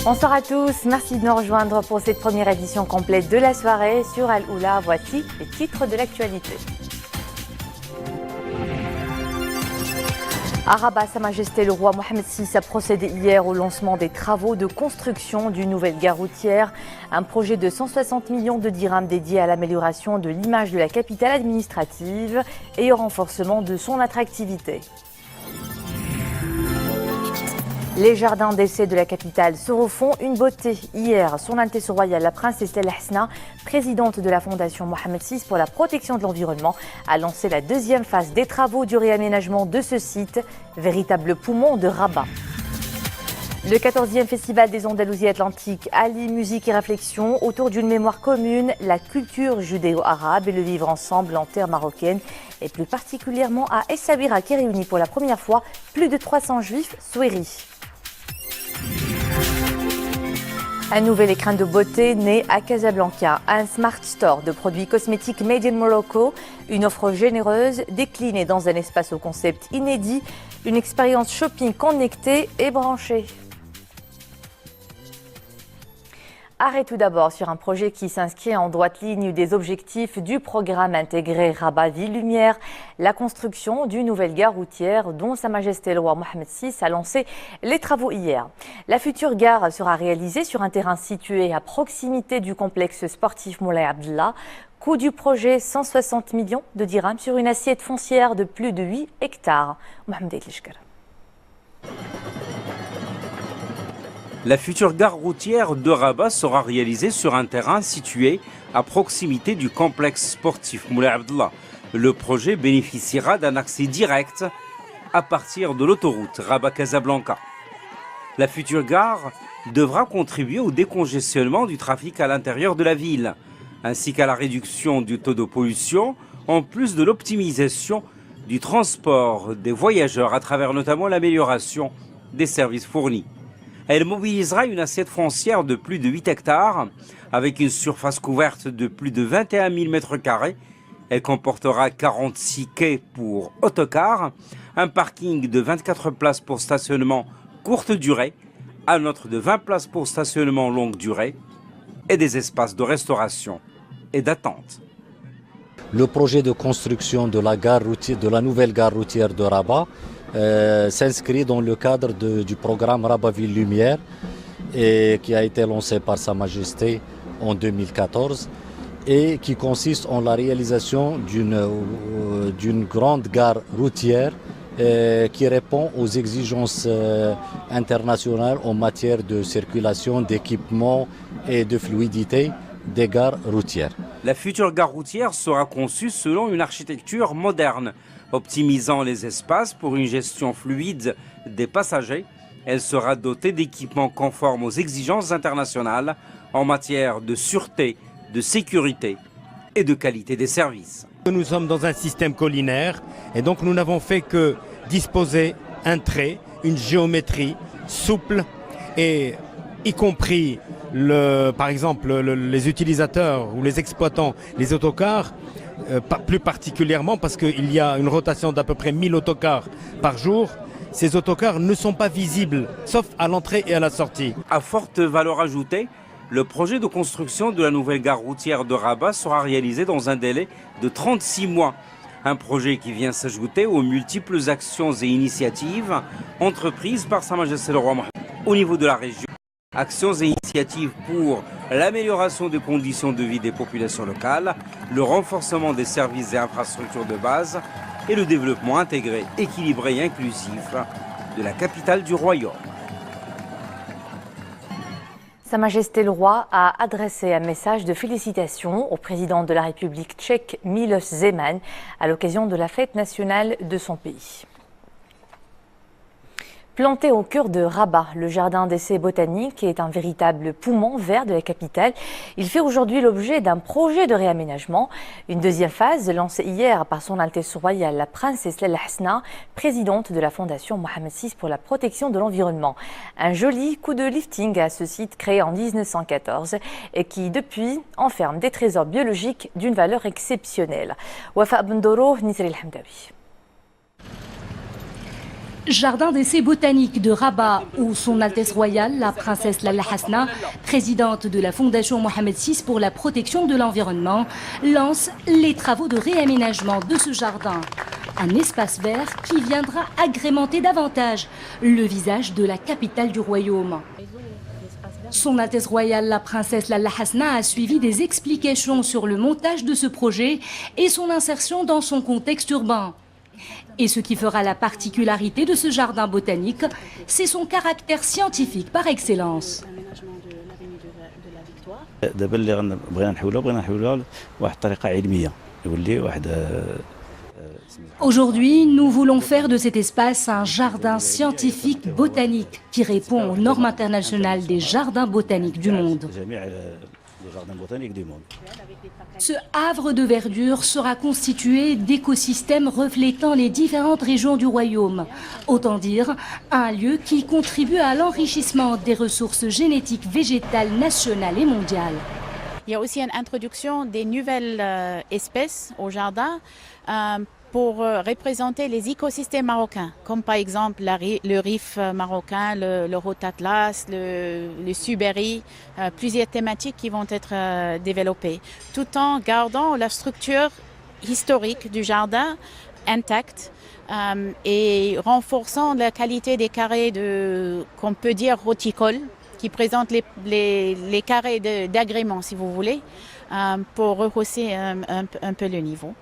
Bonsoir à tous, merci de nous rejoindre pour cette première édition complète de la soirée sur Al-Oula. Voici les titres de l'actualité. À Rabat, Sa Majesté le roi Mohamed VI a procédé hier au lancement des travaux de construction d'une nouvelle gare routière, un projet de 160 millions de dirhams dédié à l'amélioration de l'image de la capitale administrative et au renforcement de son attractivité. Les jardins d'essai de la capitale se refont une beauté. Hier, Son Altesse royale, la princesse El Hasna, présidente de la Fondation Mohamed VI pour la protection de l'environnement, a lancé la deuxième phase des travaux du réaménagement de ce site, véritable poumon de Rabat. Le 14e Festival des Andalousies Atlantiques allie musique et réflexion autour d'une mémoire commune, la culture judéo-arabe et le vivre ensemble en terre marocaine, et plus particulièrement à Essaouira qui réunit pour la première fois plus de 300 juifs souéris. Un nouvel écrin de beauté né à Casablanca, un Smart Store de produits cosmétiques made in Morocco, une offre généreuse déclinée dans un espace au concept inédit, une expérience shopping connectée et branchée. Arrêt tout d'abord sur un projet qui s'inscrit en droite ligne des objectifs du programme intégré Rabat Ville Lumière, la construction d'une nouvelle gare routière dont Sa Majesté le roi Mohamed VI a lancé les travaux hier. La future gare sera réalisée sur un terrain situé à proximité du complexe sportif Moulay Abdallah. Coût du projet 160 millions de dirhams sur une assiette foncière de plus de 8 hectares. Mohamed Etlishkar. La future gare routière de Rabat sera réalisée sur un terrain situé à proximité du complexe sportif Moulay Abdallah. Le projet bénéficiera d'un accès direct à partir de l'autoroute Rabat-Casablanca. La future gare devra contribuer au décongestionnement du trafic à l'intérieur de la ville, ainsi qu'à la réduction du taux de pollution, en plus de l'optimisation du transport des voyageurs à travers notamment l'amélioration des services fournis. Elle mobilisera une assiette foncière de plus de 8 hectares avec une surface couverte de plus de 21 000 m². Elle comportera 46 quais pour autocars, un parking de 24 places pour stationnement courte durée, un autre de 20 places pour stationnement longue durée et des espaces de restauration et d'attente. Le projet de construction de la nouvelle gare routière de Rabat s'inscrit dans le cadre du programme Rabat Ville Lumière qui a été lancé par Sa Majesté en 2014 et qui consiste en la réalisation d'une grande gare routière qui répond aux exigences internationales en matière de circulation, d'équipement et de fluidité des gares routières. La future gare routière sera conçue selon une architecture moderne, optimisant les espaces pour une gestion fluide des passagers. Elle sera dotée d'équipements conformes aux exigences internationales en matière de sûreté, de sécurité et de qualité des services. Nous sommes dans un système collinaire et donc nous n'avons fait que disposer un trait, une géométrie souple et y compris par exemple les utilisateurs ou les exploitants, les autocars, plus particulièrement parce qu'il y a une rotation d'à peu près 1000 autocars par jour. Ces autocars ne sont pas visibles, sauf à l'entrée et à la sortie. À forte valeur ajoutée, le projet de construction de la nouvelle gare routière de Rabat sera réalisé dans un délai de 36 mois. Un projet qui vient s'ajouter aux multiples actions et initiatives entreprises par Sa Majesté le roi Mohamed au niveau de la région. Actions et initiatives pour l'amélioration des conditions de vie des populations locales, le renforcement des services et infrastructures de base et le développement intégré, équilibré et inclusif de la capitale du royaume. Sa Majesté le roi a adressé un message de félicitations au président de la République tchèque Miloš Zeman à l'occasion de la fête nationale de son pays. Planté au cœur de Rabat, le jardin d'essai botanique est un véritable poumon vert de la capitale. Il fait aujourd'hui l'objet d'un projet de réaménagement. Une deuxième phase lancée hier par Son Altesse royale, la princesse El Hasna, présidente de la Fondation Mohamed VI pour la protection de l'environnement. Un joli coup de lifting à ce site créé en 1914 et qui depuis enferme des trésors biologiques d'une valeur exceptionnelle. Wafa Bendoro, Nisri El Hamdawi. Jardin d'essai botanique de Rabat, où Son Altesse Royale, la princesse Lalla Hasna, présidente de la Fondation Mohamed VI pour la protection de l'environnement, lance les travaux de réaménagement de ce jardin. Un espace vert qui viendra agrémenter davantage le visage de la capitale du royaume. Son Altesse Royale, la princesse Lalla Hasna, a suivi des explications sur le montage de ce projet et son insertion dans son contexte urbain. Et ce qui fera la particularité de ce jardin botanique, c'est son caractère scientifique par excellence. Aujourd'hui, nous voulons faire de cet espace un jardin scientifique botanique qui répond aux normes internationales des jardins botaniques du monde. Ce havre de verdure sera constitué d'écosystèmes reflétant les différentes régions du royaume. Autant dire, un lieu qui contribue à l'enrichissement des ressources génétiques végétales nationales et mondiales. Il y a aussi une introduction des nouvelles espèces au jardin pour représenter les écosystèmes marocains, comme par exemple le Rif marocain, le Haut Atlas, le Suberi, plusieurs thématiques qui vont être développées, tout en gardant la structure historique du jardin intacte et renforçant la qualité des carrés qu'on peut dire horticoles, qui présentent les carrés d'agrément, si vous voulez, pour rehausser un peu le niveau.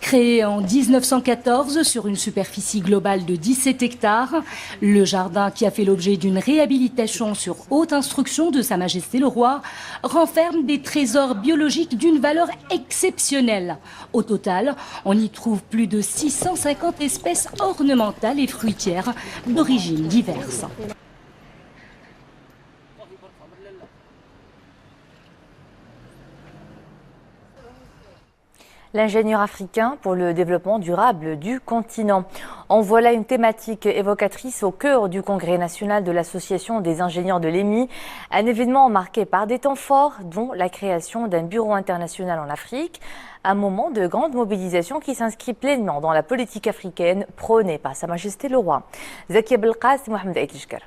Créé en 1914 sur une superficie globale de 17 hectares, le jardin, qui a fait l'objet d'une réhabilitation sur haute instruction de Sa Majesté le Roi, renferme des trésors biologiques d'une valeur exceptionnelle. Au total, on y trouve plus de 650 espèces ornementales et fruitières d'origines diverses. L'ingénieur africain pour le développement durable du continent. En voilà une thématique évocatrice au cœur du Congrès national de l'Association des ingénieurs de l'EMI, un événement marqué par des temps forts, dont la création d'un bureau international en Afrique, un moment de grande mobilisation qui s'inscrit pleinement dans la politique africaine prônée par Sa Majesté le Roi. Zakia Belqas, Mohamed Aïtishkar.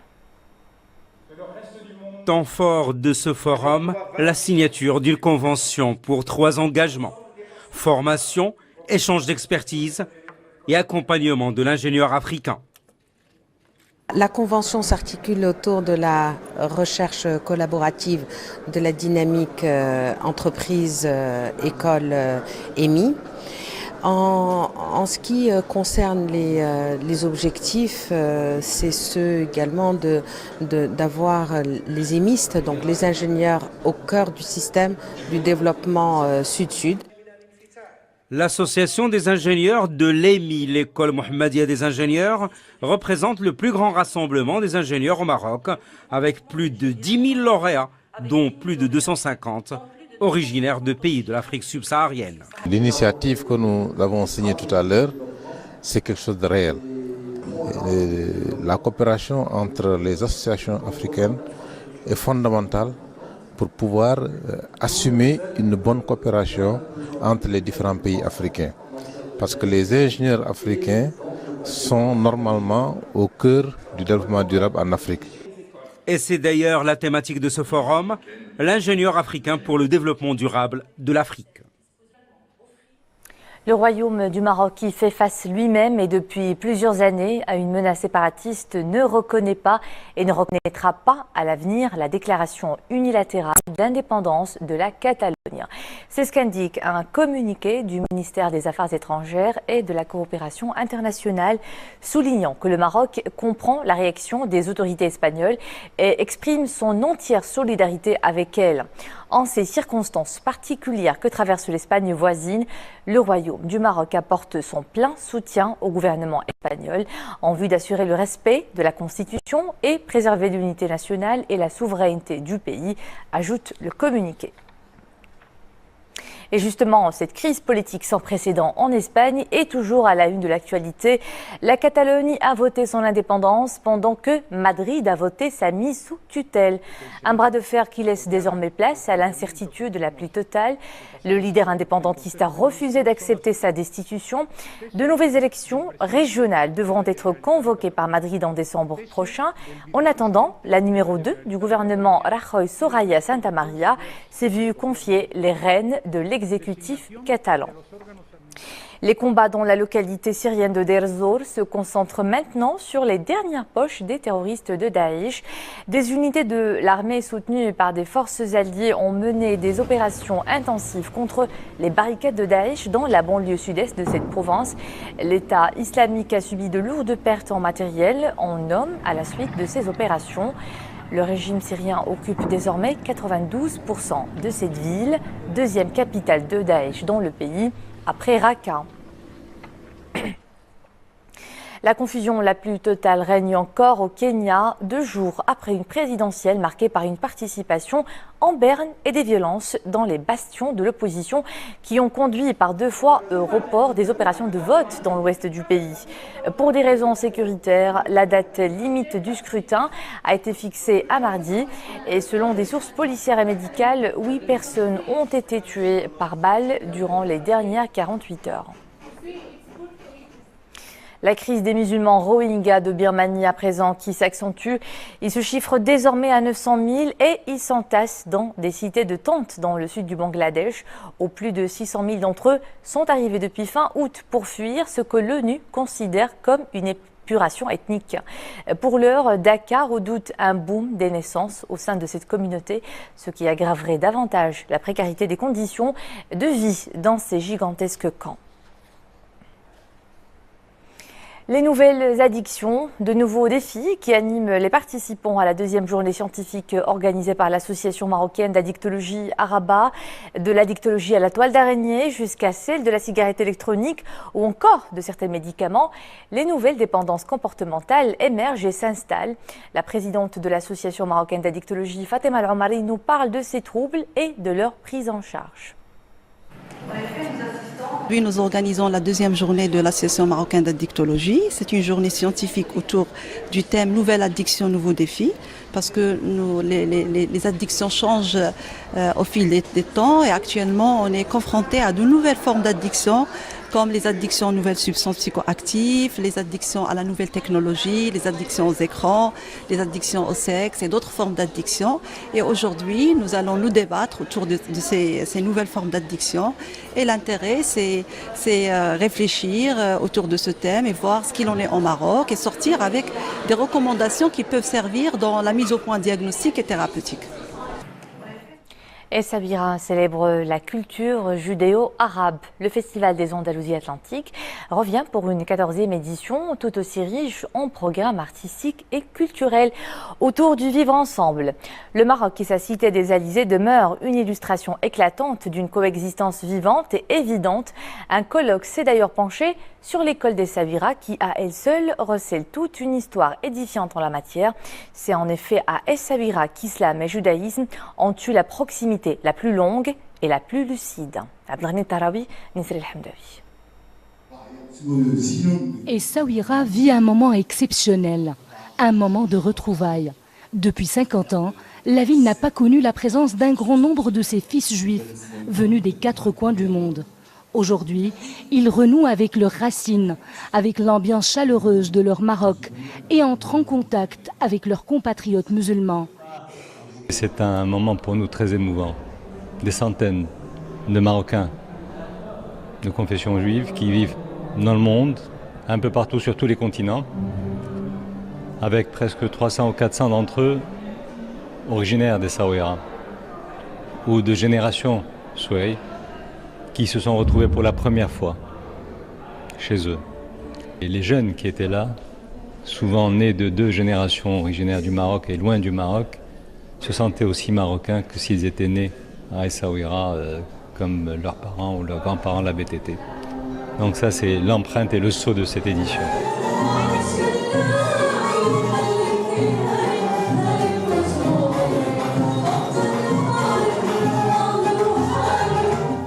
Temps fort de ce forum, la signature d'une convention pour 3 engagements. Formation, échange d'expertise et accompagnement de l'ingénieur africain. La convention s'articule autour de la recherche collaborative de la dynamique entreprise-école-EMI. En ce qui concerne les objectifs, c'est ceux également d'avoir les émistes, donc les ingénieurs au cœur du système du développement sud-sud. L'association des ingénieurs de l'EMI, l'école Mohammedia des ingénieurs, représente le plus grand rassemblement des ingénieurs au Maroc, avec plus de 10 000 lauréats, dont plus de 250 originaires de pays de l'Afrique subsaharienne. L'initiative que nous avons signée tout à l'heure, c'est quelque chose de réel. La coopération entre les associations africaines est fondamentale pour pouvoir assumer une bonne coopération entre les différents pays africains. Parce que les ingénieurs africains sont normalement au cœur du développement durable en Afrique. Et c'est d'ailleurs la thématique de ce forum, l'ingénieur africain pour le développement durable de l'Afrique. Le royaume du Maroc, qui fait face lui-même et depuis plusieurs années à une menace séparatiste, ne reconnaît pas et ne reconnaîtra pas à l'avenir la déclaration unilatérale d'indépendance de la Catalogne. C'est ce qu'indique un communiqué du ministère des Affaires étrangères et de la coopération internationale, soulignant que le Maroc comprend la réaction des autorités espagnoles et exprime son entière solidarité avec elles. En ces circonstances particulières que traverse l'Espagne voisine, le royaume du Maroc apporte son plein soutien au gouvernement espagnol en vue d'assurer le respect de la Constitution et préserver l'unité nationale et la souveraineté du pays, ajoute le communiqué. Et justement, cette crise politique sans précédent en Espagne est toujours à la une de l'actualité. La Catalogne a voté son indépendance pendant que Madrid a voté sa mise sous tutelle. Un bras de fer qui laisse désormais place à l'incertitude la plus totale. Le leader indépendantiste a refusé d'accepter sa destitution. De nouvelles élections régionales devront être convoquées par Madrid en décembre prochain. En attendant, la numéro 2 du gouvernement, Rajoy Soraya Santamaría, s'est vue confier les rênes de l'exécutif catalan. Les combats dans la localité syrienne de Deir ez-Zor se concentrent maintenant sur les dernières poches des terroristes de Daesh. Des unités de l'armée soutenues par des forces alliées ont mené des opérations intensives contre les barricades de Daesh dans la banlieue sud-est de cette province. L'État islamique a subi de lourdes pertes en matériel, en hommes, à la suite de ces opérations. Le régime syrien occupe désormais 92% de cette ville, deuxième capitale de Daesh dans le pays, après Raqqa. La confusion la plus totale règne encore au Kenya, 2 jours après une présidentielle marquée par une participation en berne et des violences dans les bastions de l'opposition qui ont conduit par 2 fois au report des opérations de vote dans l'ouest du pays. Pour des raisons sécuritaires, la date limite du scrutin a été fixée à mardi et selon des sources policières et médicales, 8 personnes ont été tuées par balle durant les dernières 48 heures. La crise des musulmans Rohingyas de Birmanie à présent qui s'accentue. Ils se chiffrent désormais à 900 000 et ils s'entassent dans des cités de tentes dans le sud du Bangladesh. Au plus de 600 000 d'entre eux sont arrivés depuis fin août pour fuir ce que l'ONU considère comme une épuration ethnique. Pour l'heure, Dhaka redoute un boom des naissances au sein de cette communauté, ce qui aggraverait davantage la précarité des conditions de vie dans ces gigantesques camps. Les nouvelles addictions, de nouveaux défis qui animent les participants à la 2e journée scientifique organisée par l'association marocaine d'addictologie à Rabat, de l'addictologie à la toile d'araignée jusqu'à celle de la cigarette électronique ou encore de certains médicaments. Les nouvelles dépendances comportementales émergent et s'installent. La présidente de l'association marocaine d'addictologie, Fatima Al-Omari, nous parle de ces troubles et de leur prise en charge. Aujourd'hui, nous organisons la 2e journée de l'Association marocaine d'addictologie. C'est une journée scientifique autour du thème « Nouvelle addiction, nouveaux défis » parce que les addictions changent au fil des temps et actuellement, on est confronté à de nouvelles formes d'addiction comme les addictions aux nouvelles substances psychoactives, les addictions à la nouvelle technologie, les addictions aux écrans, les addictions au sexe et d'autres formes d'addiction. Et aujourd'hui, nous allons nous débattre autour de ces nouvelles formes d'addiction. Et l'intérêt, c'est réfléchir autour de ce thème et voir ce qu'il en est au Maroc et sortir avec des recommandations qui peuvent servir dans la mise au point diagnostique et thérapeutique. Essaouira célèbre la culture judéo-arabe. Le Festival des Andalousies Atlantiques revient pour une 14e édition tout aussi riche en programmes artistiques et culturels autour du vivre ensemble. Le Maroc et sa cité des Alizés demeure une illustration éclatante d'une coexistence vivante et évidente. Un colloque s'est d'ailleurs penché sur l'école d'Essaouira qui, à elle seule, recèle toute une histoire édifiante en la matière. C'est en effet à Essaouira qu'islam et judaïsme ont eu la proximité la plus longue et la plus lucide. Abdelghani Tarawi, Nisri El-Hamdawi. Essaouira vit un moment exceptionnel, un moment de retrouvailles. Depuis 50 ans, la ville n'a pas connu la présence d'un grand nombre de ses fils juifs venus des 4 coins du monde. Aujourd'hui, ils renouent avec leurs racines, avec l'ambiance chaleureuse de leur Maroc et entrent en contact avec leurs compatriotes musulmans. C'est un moment pour nous très émouvant. Des centaines de Marocains de confession juive qui vivent dans le monde, un peu partout sur tous les continents, avec presque 300 ou 400 d'entre eux originaires d'Essaouira ou de génération Souaï, qui se sont retrouvés pour la première fois chez eux. Et les jeunes qui étaient là, souvent nés de 2 générations originaires du Maroc et loin du Maroc, se sentaient aussi marocains que s'ils étaient nés à Essaouira comme leurs parents ou leurs grands-parents l'avaient été. Donc ça, c'est l'empreinte et le sceau de cette édition.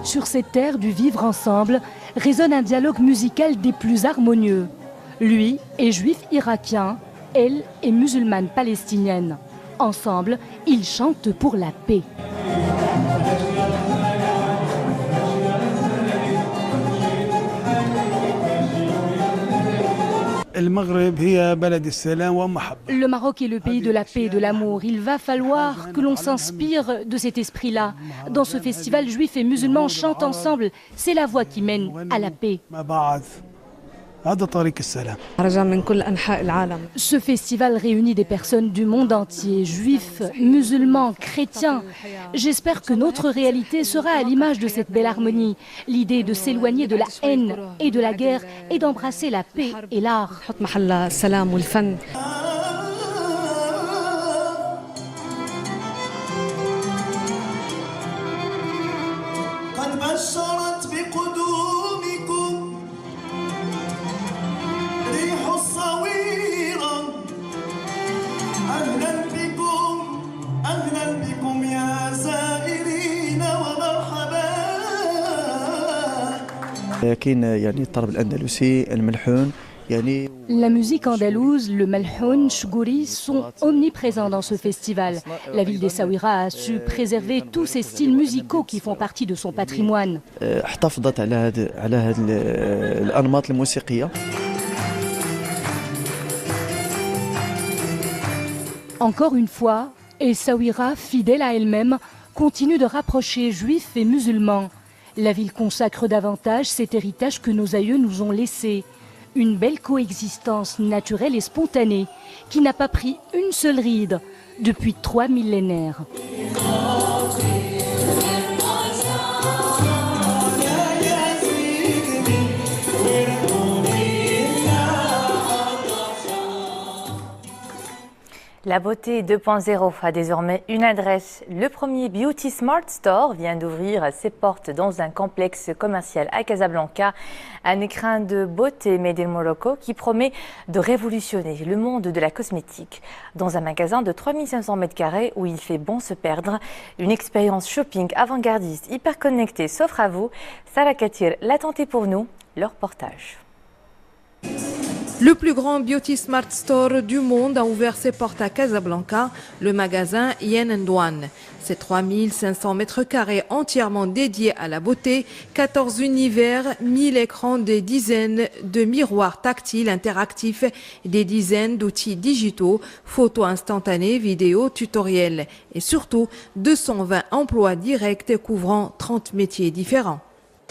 Sur cette terre du vivre ensemble résonne un dialogue musical des plus harmonieux. Lui est juif irakien, elle est musulmane palestinienne. Ensemble, ils chantent pour la paix. Le Maroc est le pays de la paix et de l'amour. Il va falloir que l'on s'inspire de cet esprit-là. Dans ce festival, juifs et musulmans chantent ensemble. C'est la voie qui mène à la paix. Ce festival réunit des personnes du monde entier, juifs, musulmans, chrétiens. J'espère que notre réalité sera à l'image de cette belle harmonie. L'idée de s'éloigner de la haine et de la guerre et d'embrasser la paix et l'art. La musique andalouse, le malhoun, chgouri sont omniprésents dans ce festival. La ville d'Essaouira a su préserver tous ces styles musicaux qui font partie de son patrimoine. Encore une fois, Essaouira, fidèle à elle-même, continue de rapprocher juifs et musulmans. La ville consacre davantage cet héritage que nos aïeux nous ont laissé. Une belle coexistence naturelle et spontanée qui n'a pas pris une seule ride depuis 3 millénaires. La beauté 2.0 a désormais une adresse. Le premier Beauty Smart Store vient d'ouvrir ses portes dans un complexe commercial à Casablanca. Un écrin de beauté made in Morocco qui promet de révolutionner le monde de la cosmétique. Dans un magasin de 3500 m² où il fait bon se perdre. Une expérience shopping avant-gardiste, hyper connectée s'offre à vous. Sarah Katir l'a tenté pour nous, leur reportage. Le plus grand Beauty Smart Store du monde a ouvert ses portes à Casablanca, le magasin Yen & Douane. C'est 3500 m² entièrement dédiés à la beauté, 14 univers, 1000 écrans, des dizaines de miroirs tactiles interactifs, des dizaines d'outils digitaux, photos instantanées, vidéos, tutoriels et surtout 220 emplois directs couvrant 30 métiers différents.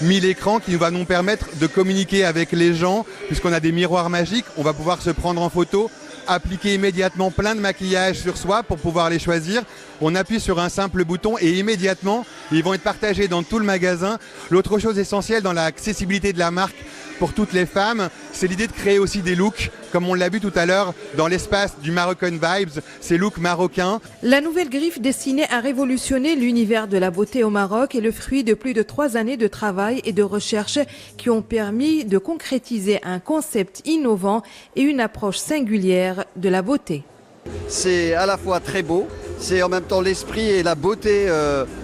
1000 écrans qui va nous permettre de communiquer avec les gens, puisqu'on a des miroirs magiques, on va pouvoir se prendre en photo, appliquer immédiatement plein de maquillage sur soi pour pouvoir les choisir. On appuie sur un simple bouton et immédiatement, ils vont être partagés dans tout le magasin. L'autre chose essentielle dans l'accessibilité de la marque pour toutes les femmes, c'est l'idée de créer aussi des looks, comme on l'a vu tout à l'heure dans l'espace du Moroccan Vibes, ces looks marocains. La nouvelle griffe destinée à révolutionner l'univers de la beauté au Maroc est le fruit de plus de 3 années de travail et de recherche qui ont permis de concrétiser un concept innovant et une approche singulière de la beauté. C'est à la fois très beau, c'est en même temps l'esprit et la beauté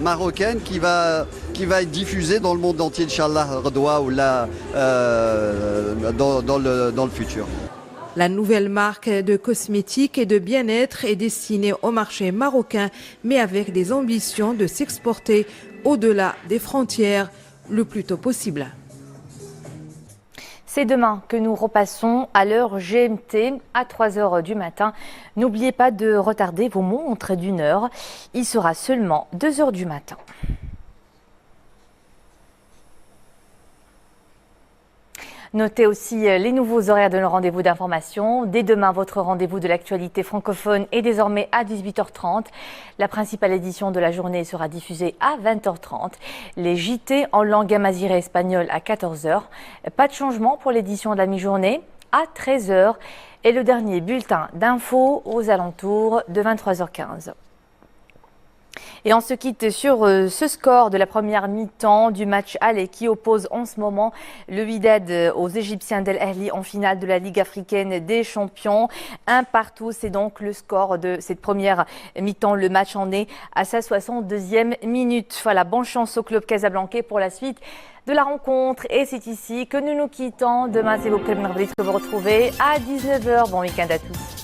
marocaine qui va être diffusée dans le monde entier, Inch'Allah, Redwa, ou là, dans le futur. La nouvelle marque de cosmétiques et de bien-être est destinée au marché marocain, mais avec des ambitions de s'exporter au-delà des frontières le plus tôt possible. C'est demain que nous repassons à l'heure GMT à 3h du matin. N'oubliez pas de retarder vos montres d'1 heure. Il sera seulement 2h du matin. Notez aussi les nouveaux horaires de nos rendez-vous d'information. Dès demain, votre rendez-vous de l'actualité francophone est désormais à 18h30. La principale édition de la journée sera diffusée à 20h30. Les JT en langue amazigh espagnole à 14h. Pas de changement pour l'édition de la mi-journée à 13h. Et le dernier bulletin d'infos aux alentours de 23h15. Et on se quitte sur ce score de la première mi-temps du match aller qui oppose en ce moment le Wydad aux Égyptiens d'El Ahly en finale de la Ligue africaine des champions. 1-1, c'est donc le score de cette première mi-temps. Le match en est à sa 62e minute. Voilà, bonne chance au club casablancais pour la suite de la rencontre. Et c'est ici que nous nous quittons. Demain, c'est vos clubs que vous retrouvez à 19h. Bon week-end à tous.